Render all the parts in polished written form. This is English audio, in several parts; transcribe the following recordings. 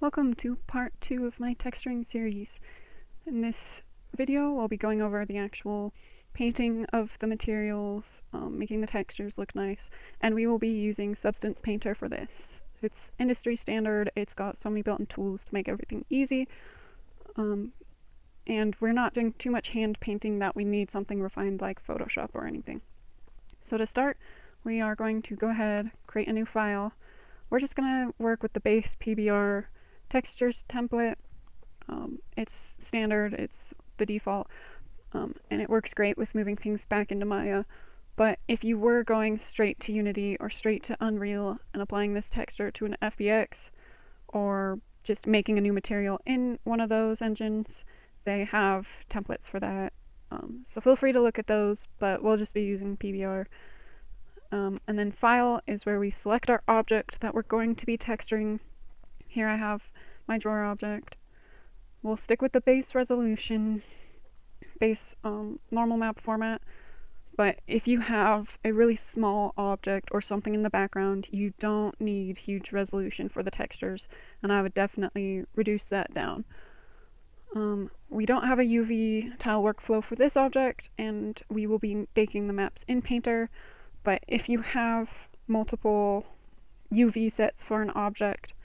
Welcome to part 2 of my texturing series. In this video, I'll be going over the actual painting of the materials, making the textures look nice, and we will be using Substance Painter for this. It's industry standard, it's got so many built-in tools to make everything easy, and we're not doing too much hand painting that we need something refined like Photoshop or anything. So to start, we are going to go ahead, create a new file. We're just going to work with the base PBR textures template. It's standard, it's the default, and it works great with moving things back into Maya. But if you were going straight to Unity or straight to Unreal and applying this texture to an FBX, or just making a new material in one of those engines, they have templates for that. So feel free to look at those, but we'll just be using PBR. And then File is where we select our object that we're going to be texturing. Here I have my drawer object. We'll stick with the base resolution, base normal map format, but if you have a really small object or something in the background, you don't need huge resolution for the textures, and I would definitely reduce that down. We don't have a UV tile workflow for this object, and we will be baking the maps in Painter, but if you have multiple UV sets for an object,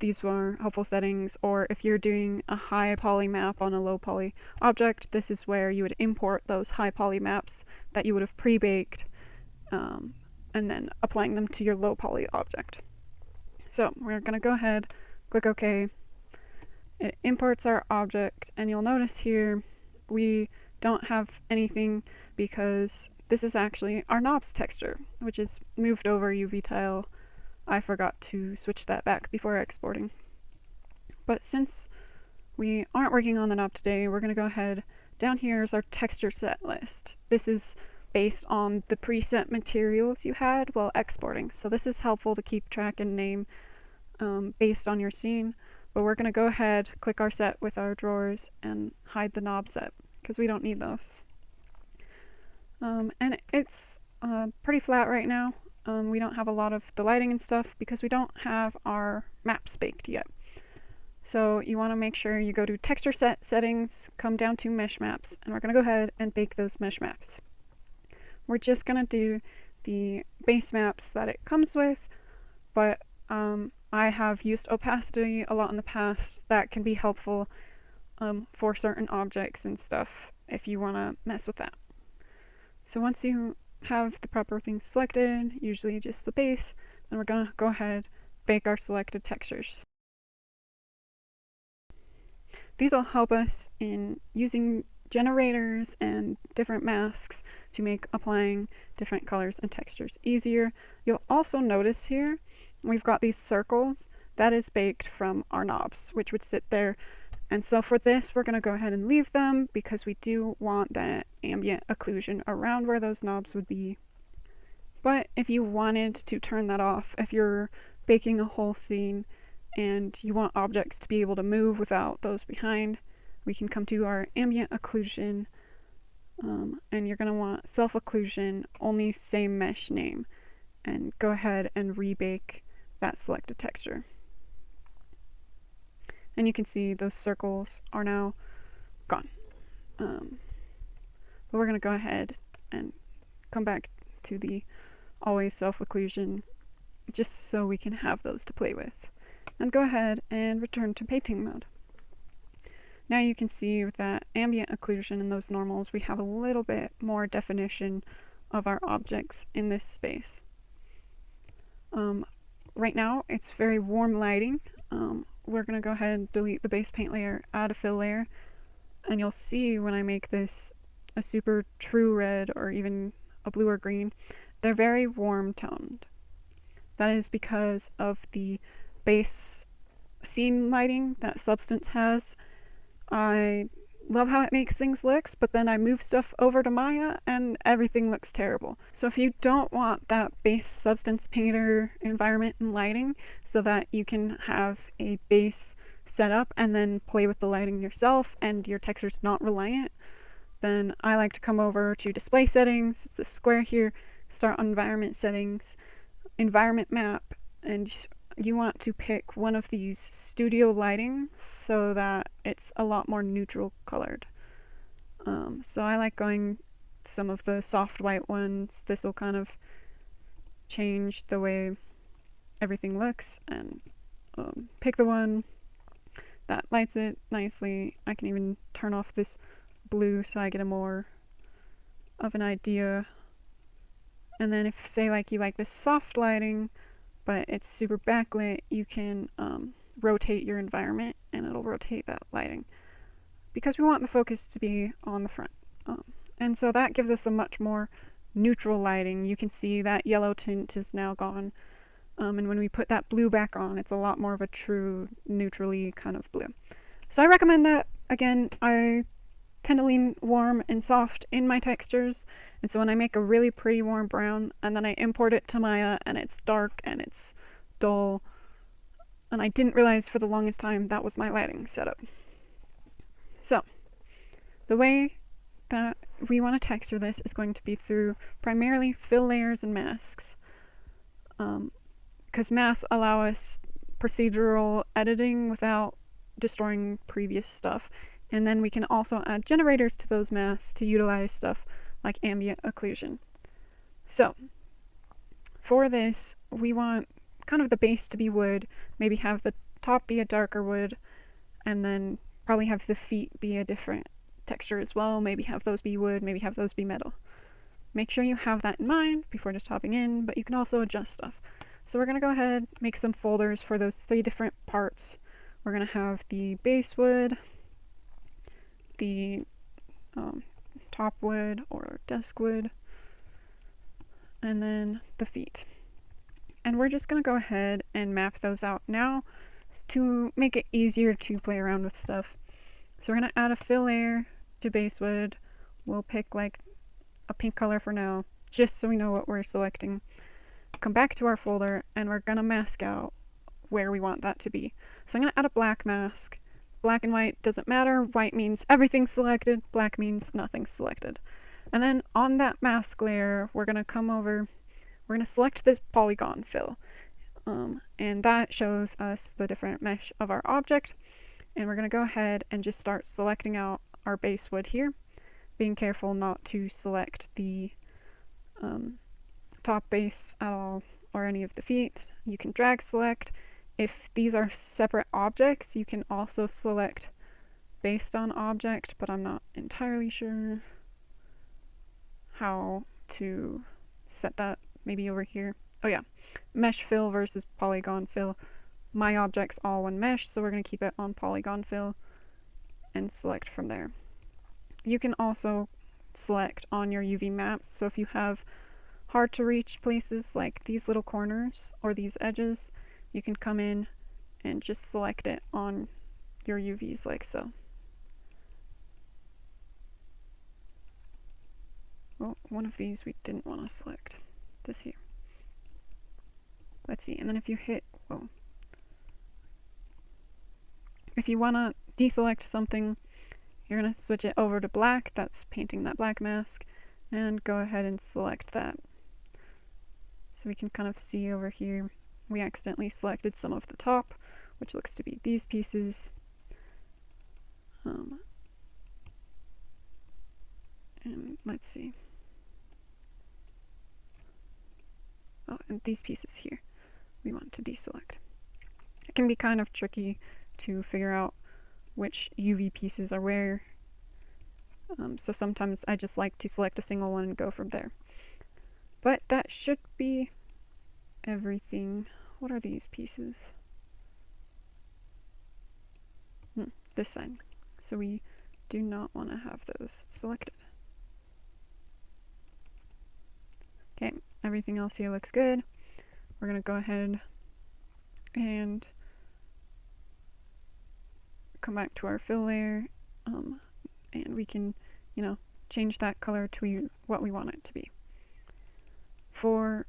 these were helpful settings, or if you're doing a high poly map on a low poly object, this is where you would import those high poly maps that you would have pre-baked, and then applying them to your low poly object. So we're going to go ahead, click OK. It imports our object, and you'll notice here we don't have anything because this is actually our knobs texture, which is moved over UV tile. I forgot to switch that back before exporting. But since we aren't working on the knob today, we're going to go ahead. Down here is our texture set list. This is based on the preset materials you had while exporting. So this is helpful to keep track and name based on your scene. But we're going to go ahead, click our set with our drawers, and hide the knob set because we don't need those. And it's pretty flat right now. We don't have a lot of the lighting and stuff because we don't have our maps baked yet. So you want to make sure you go to texture set settings, come down to mesh maps, and we're going to go ahead and bake those mesh maps. We're just going to do the base maps that it comes with, but I have used opacity a lot in the past. That can be helpful for certain objects and stuff if you want to mess with that. So once you have the proper things selected, usually just the base, then we're going to go ahead, bake our selected textures. These will help us in using generators and different masks to make applying different colors and textures easier. You'll also notice here we've got these circles. That is baked from our knobs, which would sit there. And so for this, we're going to go ahead and leave them because we do want that ambient occlusion around where those knobs would be. But if you wanted to turn that off, if you're baking a whole scene and you want objects to be able to move without those behind, we can come to our ambient occlusion, and you're going to want self-occlusion, only same mesh name, and go ahead and rebake that selected texture. And you can see those circles are now gone. But we're going to go ahead and come back to the always self-occlusion just so we can have those to play with. And go ahead and return to painting mode. Now you can see with that ambient occlusion and those normals, we have a little bit more definition of our objects in this space. Right now it's very warm lighting. We're going to go ahead and delete the base paint layer, add a fill layer, and you'll see when I make this a super true red or even a blue or green, they're very warm toned. That is because of the base scene lighting that Substance has. I love how it makes things look, but then I move stuff over to Maya and everything looks terrible. So if you don't want that base Substance Painter environment and lighting so that you can have a base setup and then play with the lighting yourself and your texture's not reliant, then I like to come over to display settings. It's the square here, start on environment settings, environment map, and you want to pick one of these studio lighting so that it's a lot more neutral colored. So I like going some of the soft white ones. This will kind of change the way everything looks, and pick the one that lights it nicely. I can even turn off this blue so I get a more of an idea. And then if, say, like you like this soft lighting but it's super backlit, you can rotate your environment and it'll rotate that lighting, because we want the focus to be on the front. And so that gives us a much more neutral lighting. You can see that yellow tint is now gone. And when we put that blue back on, it's a lot more of a true neutrally kind of blue. So I recommend that. Again, I tend to lean warm and soft in my textures. And so when I make a really pretty warm brown and then I import it to Maya and it's dark and it's dull, and I didn't realize for the longest time that was my lighting setup. So the way that we want to texture this is going to be through primarily fill layers and masks. Because masks allow us procedural editing without destroying previous stuff. And then we can also add generators to those masks to utilize stuff like ambient occlusion. So for this, we want kind of the base to be wood, maybe have the top be a darker wood, and then probably have the feet be a different texture as well. Maybe have those be wood, maybe have those be metal. Make sure you have that in mind before just hopping in, but you can also adjust stuff. So we're going to go ahead, make some folders for those 3 different parts. We're going to have the base wood, the top wood or desk wood, and then the feet. And we're just going to go ahead and map those out now to make it easier to play around with stuff. So we're going to add a fill layer to base wood. We'll pick like a pink color for now, just so we know what we're selecting. Come back to our folder and we're going to mask out where we want that to be. So I'm going to add a black mask. Black and white doesn't matter. White means everything's selected. Black means nothing's selected. And then on that mask layer, we're going to come over, we're going to select this polygon fill. And that shows us the different mesh of our object. And we're going to go ahead and just start selecting out our base wood here, being careful not to select the top base at all or any of the feet. You can drag select. If these are separate objects, you can also select based on object, but I'm not entirely sure how to set that. Maybe over here. Oh yeah, mesh fill versus polygon fill. My object's all one mesh, so we're going to keep it on polygon fill and select from there. You can also select on your UV maps, so if you have hard to reach places like these little corners or these edges, you can come in and just select it on your UVs like so. Well, one of these we didn't want to select. This here. Let's see, and then if you hit, whoa. If you want to deselect something, you're going to switch it over to black. That's painting that black mask. And go ahead and select that. So we can kind of see over here, we accidentally selected some of the top, which looks to be these pieces. And let's see. Oh, and these pieces here we want to deselect. It can be kind of tricky to figure out which UV pieces are where. So sometimes I just like to select a single one and go from there. But that should be everything. What are these pieces? This side. So we do not want to have those selected. Okay, everything else here looks good. We're going to go ahead and come back to our fill layer, and we can, change that color to what we want it to be. And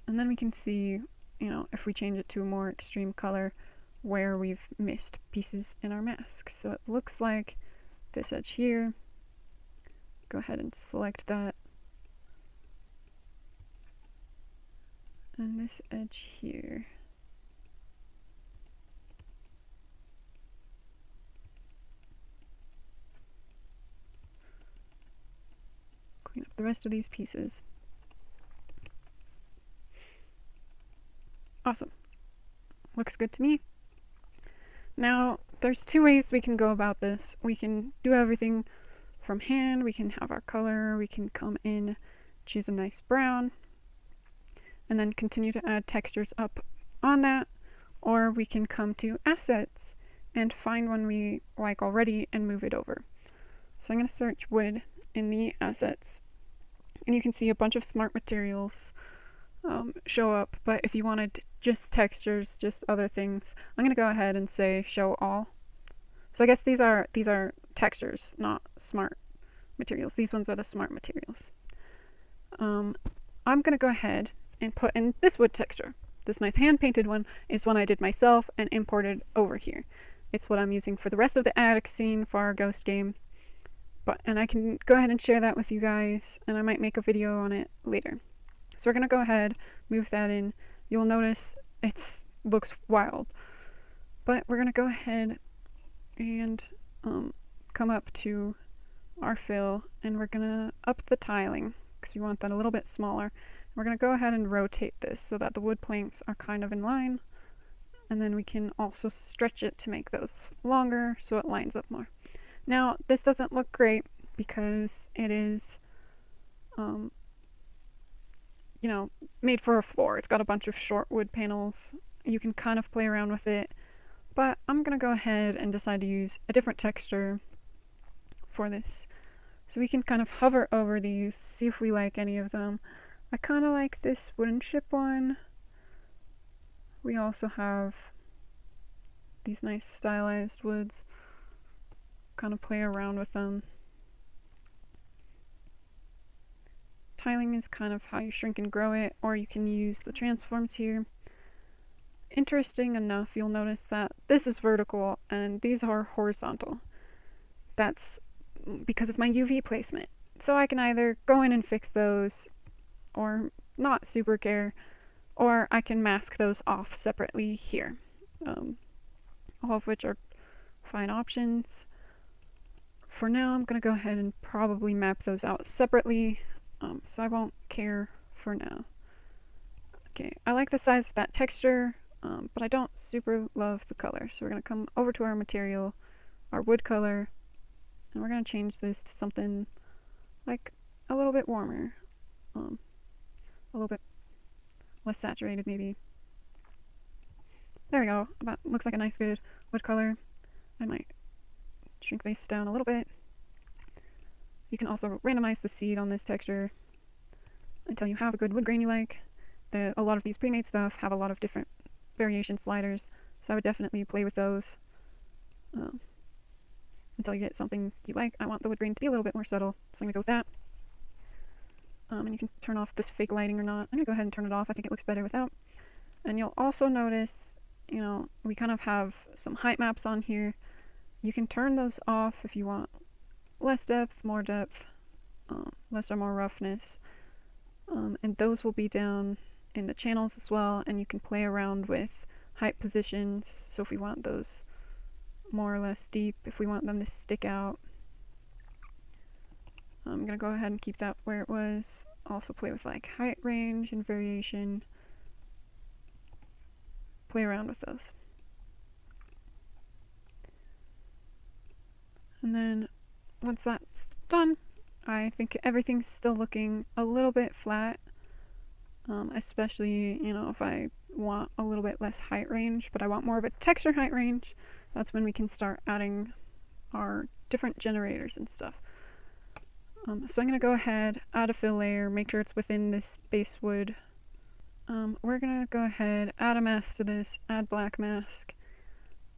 then we can see, if we change it to a more extreme color, where we've missed pieces in our mask. So it looks like this edge here. Go ahead and select that. And this edge here. the rest of these pieces. Awesome. Looks good to me. Now, there's two ways we can go about this. We can do everything from hand, we can have our color, we can come in, choose a nice brown, and then continue to add textures up on that, or we can come to assets and find one we like already and move it over. So I'm going to search wood in the assets, and you can see a bunch of smart materials show up, but if you wanted just textures, just other things, I'm going to go ahead and say show all. So I guess these are textures, not smart materials. These ones are the smart materials. I'm going to go ahead and put in this wood texture. This nice hand-painted one is one I did myself and imported over here. It's what I'm using for the rest of the attic scene for our ghost game. And I can go ahead and share that with you guys, and I might make a video on it later. So we're going to go ahead, move that in. You'll notice it looks wild. But we're going to go ahead and come up to our fill, and we're going to up the tiling because we want that a little bit smaller. We're going to go ahead and rotate this so that the wood planks are kind of in line, and then we can also stretch it to make those longer so it lines up more. Now, this doesn't look great because it is made for a floor. It's got a bunch of short wood panels. You can kind of play around with it, but I'm going to go ahead and decide to use a different texture for this. So we can kind of hover over these, see if we like any of them. I kind of like this wooden ship one. We also have these nice stylized woods. Kind of play around with them. Tiling is kind of how you shrink and grow it, or you can use the transforms here. Interesting enough, you'll notice that this is vertical and these are horizontal. That's because of my UV placement. So I can either go in and fix those, or not super care, or I can mask those off separately here. All of which are fine options. For now, I'm going to go ahead and probably map those out separately, so I won't care for now. Okay, I like the size of that texture, but I don't super love the color. So we're going to come over to our material, our wood color, and we're going to change this to something like a little bit warmer, a little bit less saturated maybe. There we go. That looks like a nice good wood color. I might shrink this down a little bit. You can also randomize the seed on this texture until you have a good wood grain you like. A lot of these pre-made stuff have a lot of different variation sliders, so I would definitely play with those until you get something you like. I want the wood grain to be a little bit more subtle, so I'm going to go with that. And you can turn off this fake lighting or not. I'm going to go ahead and turn it off. I think it looks better without. And you'll also notice, we kind of have some height maps on here. You can turn those off if you want less depth, more depth, less or more roughness. And those will be down in the channels as well, and you can play around with height positions. So if we want those more or less deep, if we want them to stick out, I'm going to go ahead and keep that where it was. Also play with like height range and variation. Play around with those. And then once that's done, I think everything's still looking a little bit flat, especially, if I want a little bit less height range, but I want more of a texture height range. That's when we can start adding our different generators and stuff. So I'm going to go ahead, add a fill layer, make sure it's within this base wood. We're going to go ahead, add a mask to this, add black mask,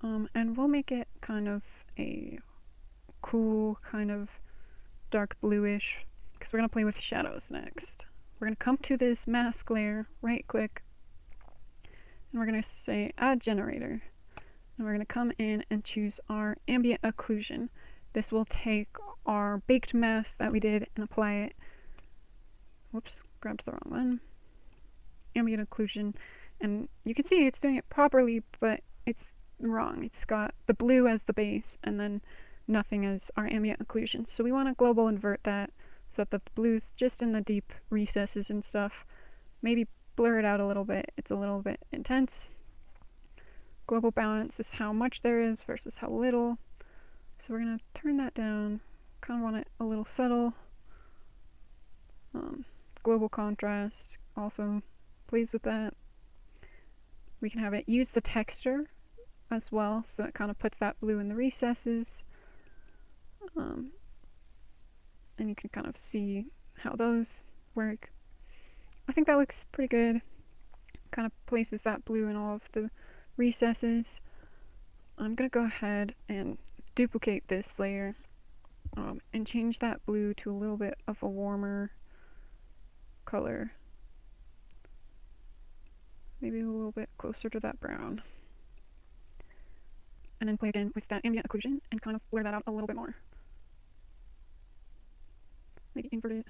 and we'll make it kind of a cool, kind of dark bluish, because we're going to play with shadows next. We're going to come to this mask layer, right click, and we're going to say add generator. And we're going to come in and choose our ambient occlusion. This will take our baked mask that we did and apply it. Whoops, grabbed the wrong one. Ambient occlusion. And you can see it's doing it properly, but it's wrong. It's got the blue as the base and then nothing as our ambient occlusion. So we want to global invert that so that the blue's just in the deep recesses and stuff. Maybe blur it out a little bit. It's a little bit intense. Global balance is how much there is versus how little. So we're going to turn that down. Kind of want it a little subtle. Global contrast also plays with that. We can have it use the texture as well, so it kind of puts that blue in the recesses. And you can kind of see how those work. I think that looks pretty good. Kind of places that blue in all of the recesses. I'm gonna go ahead and duplicate this layer and change that blue to a little bit of a warmer color. Maybe a little bit closer to that brown. And then play again with that ambient occlusion and kind of blur that out a little bit more. Maybe invert it.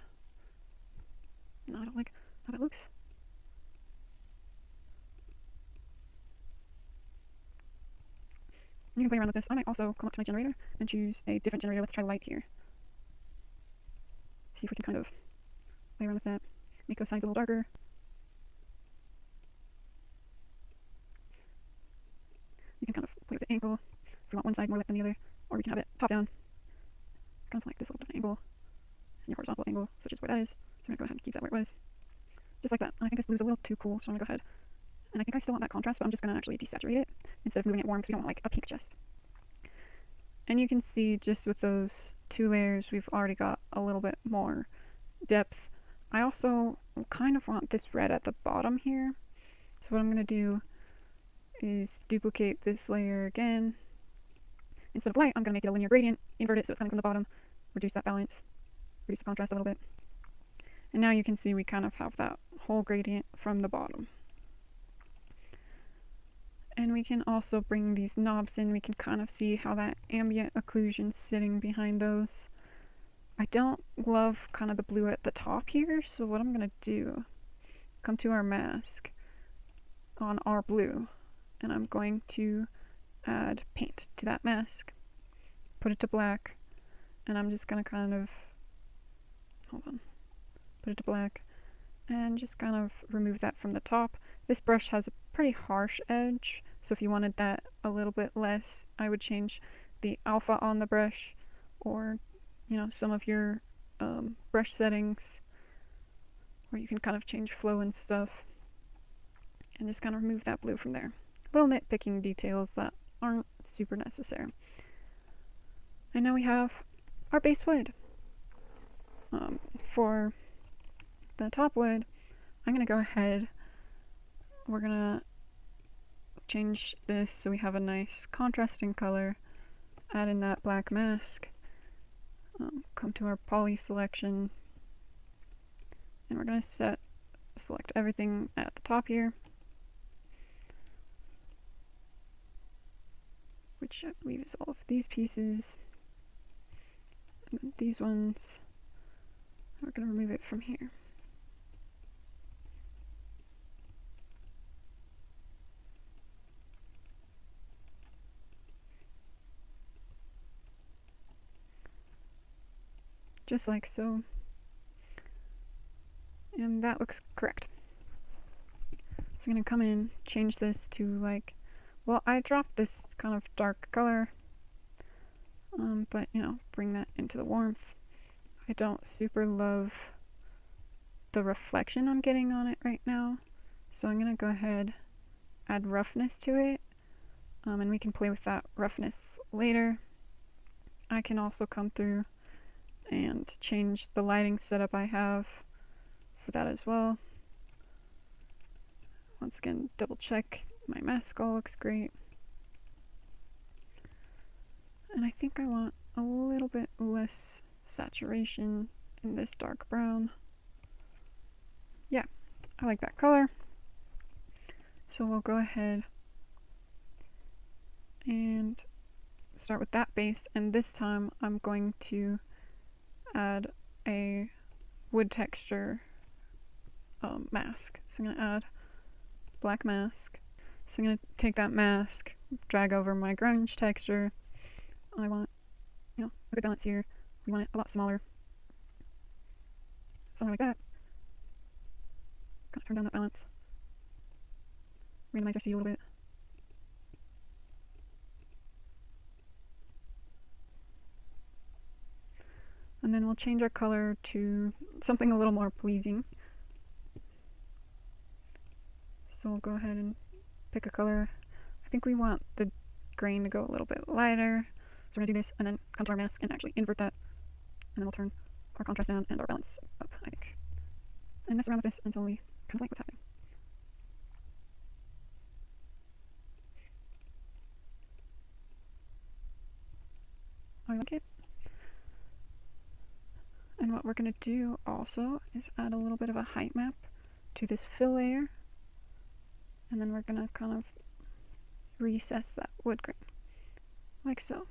No, I don't like how that looks. You can play around with this. I might also come up to my generator and choose a different generator. Let's try light here. See if we can kind of play around with that. Make those sides a little darker. You can kind of play with the angle if you want one side more lit than the other, or you can have it top down, kind of like this little different angle, and your horizontal angle, so just where that is. So I'm going to go ahead and keep that where it was, just like that. And I think this blue's a little too cool, so I'm going to go ahead, and I think I still want that contrast, but I'm just going to actually desaturate it instead of moving it warm, because we don't want like a pink chest. And you can see just with those two layers, we've already got a little bit more depth. I also kind of want this red at the bottom here, so what I'm going to do is duplicate this layer again. Instead of light, I'm going to make it a linear gradient, invert it so it's coming from the bottom, reduce that balance, reduce the contrast a little bit. And now you can see we kind of have that whole gradient from the bottom. And we can also bring these knobs in. We can kind of see how that ambient occlusion's sitting behind those. I don't love kind of the blue at the top here, so what I'm going to do, come to our mask on our blue, and I'm going to add paint to that mask, put it to black, and I'm just going to kind of, put it to black, and just kind of remove that from the top. This brush has a pretty harsh edge, so if you wanted that a little bit less, I would change the alpha on the brush, or, you know, some of your brush settings, where you can kind of change flow and stuff, and just kind of remove that blue from there. Little nitpicking details that aren't super necessary. And now we have our base wood. For the top wood, I'm going to go ahead, we're going to change this so we have a nice contrasting color, add in that black mask, come to our poly selection, and we're going to select everything at the top here, which I believe is all of these pieces, and then these ones, we're going to remove it from here. Just like so. And that looks correct. So I'm going to come in, change this to like, well, I dropped this kind of dark color, but you know, bring that into the warmth. I don't super love the reflection I'm getting on it right now, so I'm going to go ahead, add roughness to it, and we can play with that roughness later. I can also come through and change the lighting setup I have for that as well. Once again, double check my mask all looks great. And I think I want a little bit less saturation in this dark brown. Yeah, I like that color. So we'll go ahead and start with that base, and this time I'm going to add a wood texture mask. So I'm going to add black mask. So I'm going to take that mask, drag over my grunge texture. I want, you know, a good balance here. We want it a lot smaller. somewhere like that. Kind of turn down that balance. Randomize our sea a little bit. And then we'll change our color to something a little more pleasing. So we'll go ahead and pick a color. I think we want the grain to go a little bit lighter. So we're gonna do this and then come to our mask and actually invert that. And then we'll turn our contrast down and our balance up, I think. And mess around with this until we kind of like what's happening. I like it. And what we're going to do also is add a little bit of a height map to this fill layer. And then we're going to kind of recess that wood grain, like so.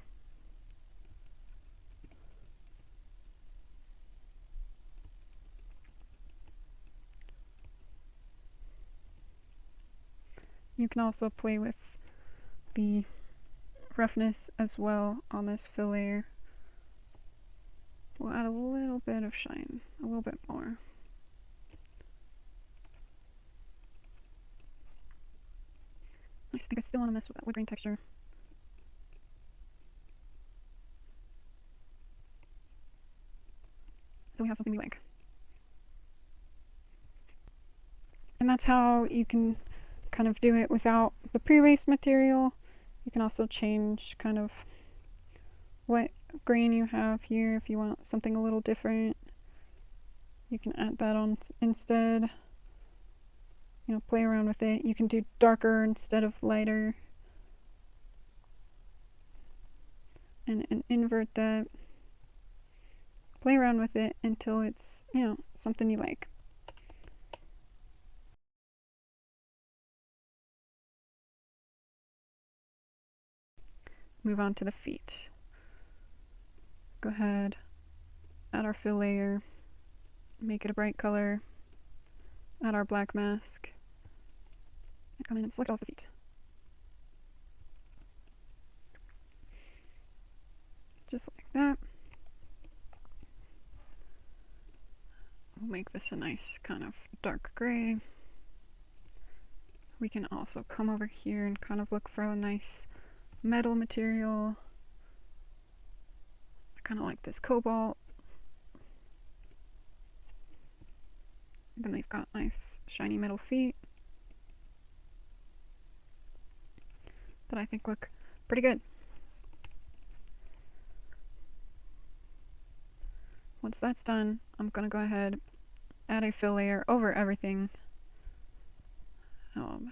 You can also play with the roughness as well on this fill layer. We'll add a little bit of shine, a little bit more. I think I still want to mess with that wood grain texture. So we have something we like. And that's how you can kind of do it without the pre-base material. You can also change kind of what grain you have here if you want something a little different. You can add that on instead. You know, play around with it. You can do darker instead of lighter. And invert that. Play around with it until it's, you know, something you like. Move on to the feet. Go ahead, add our fill layer, make it a bright color, add our black mask, and come in and select all the feet. Just like that. We'll make this a nice kind of dark gray. We can also come over here and kind of look for a nice metal material. I kind of like this cobalt. Then we've got nice shiny metal feet that I think look pretty good. Once that's done, I'm gonna go ahead, add a fill layer over everything.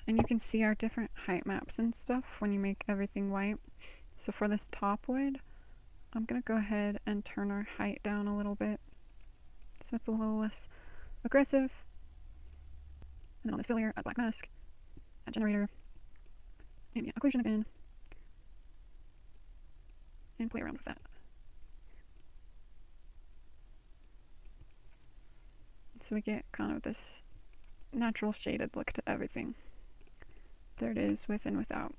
And you can see our different height maps and stuff when you make everything white. So for this top wood, I'm gonna go ahead and turn our height down a little bit so it's a little less aggressive. And then on this fill layer, add black mask, add generator, ambient occlusion again, and play around with that. So we get kind of this natural shaded look to everything. There it is, with and without.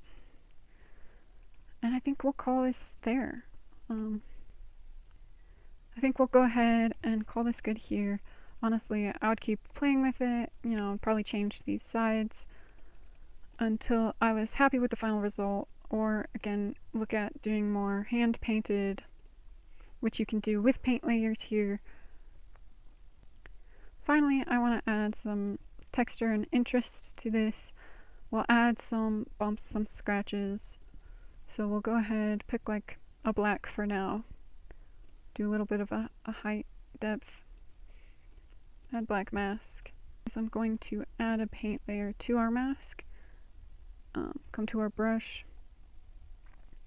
And I think we'll call this there. I think we'll go ahead and call this good here. Honestly, I would keep playing with it, you know, probably change these sides until I was happy with the final result, or again, look at doing more hand painted, which you can do with paint layers here. Finally, I want to add some texture and interest to this. We'll add some bumps, some scratches. So we'll go ahead, pick like a black for now. Do a little bit of a height depth. Add black mask. So I'm going to add a paint layer to our mask. Come to our brush.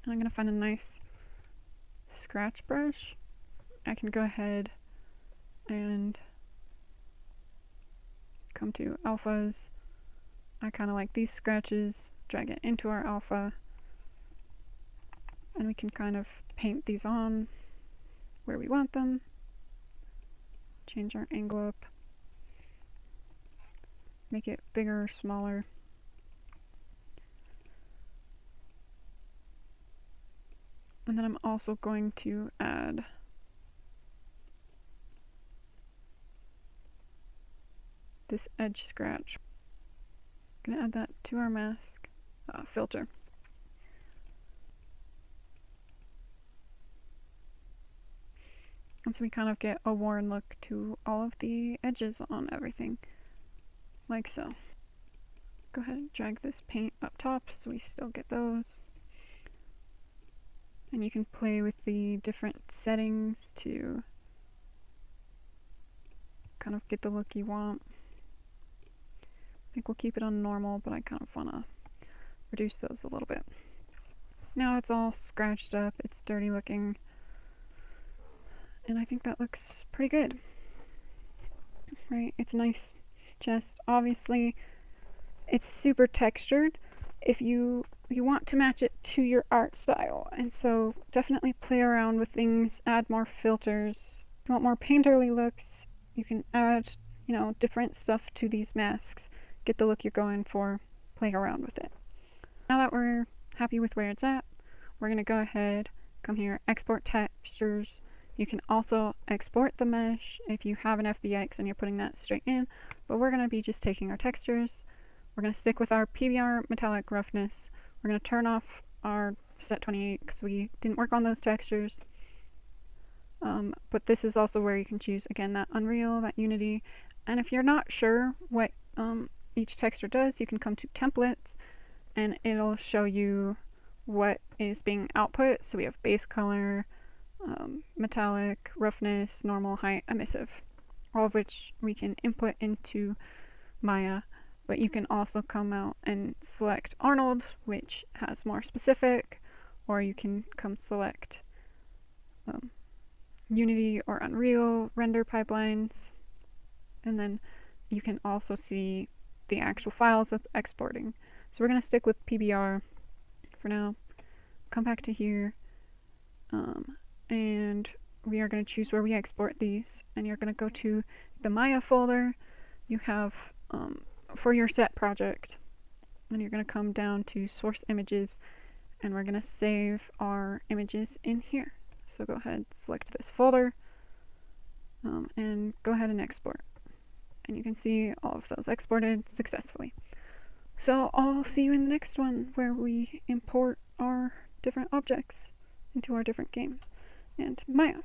And I'm going to find a nice scratch brush. I can go ahead and come to alphas. I kind of like these scratches, drag it into our alpha, and we can kind of paint these on where we want them. Change our angle up, make it bigger or smaller. And then I'm also going to add this edge scratch. Gonna add that to our mask filter. And so we kind of get a worn look to all of the edges on everything, like so. Go ahead and drag this paint up top so we still get those. And you can play with the different settings to kind of get the look you want. I think we'll keep it on normal, but I kind of want to reduce those a little bit. Now it's all scratched up, it's dirty looking, and I think that looks pretty good. Right, it's a nice chest. Obviously, it's super textured if you want to match it to your art style, and so definitely play around with things, add more filters. If you want more painterly looks, you can add, different stuff to these masks. Get the look you're going for, play around with it. Now that we're happy with where it's at, we're going to go ahead, come here, export textures. You can also export the mesh if you have an FBX and you're putting that straight in, but we're going to be just taking our textures. We're going to stick with our PBR metallic roughness. We're going to turn off our set 28 because we didn't work on those textures. But this is also where you can choose, again, that Unreal, that Unity. And if you're not sure what each texture does, you can come to templates and it'll show you what is being output. So we have base color, metallic, roughness, normal, height, emissive, all of which we can input into Maya. But you can also come out and select Arnold, which has more specific, or you can come select Unity or Unreal render pipelines, and then you can also see the actual files that's exporting. So we're going to stick with PBR for now. Come back to here, and we are going to choose where we export these, and you're going to go to the Maya folder you have for your set project, and you're going to come down to source images, and we're going to save our images in here. So go ahead, select this folder, and go ahead and export. And you can see all of those exported successfully. So I'll see you in the next one where we import our different objects into our different game and Maya.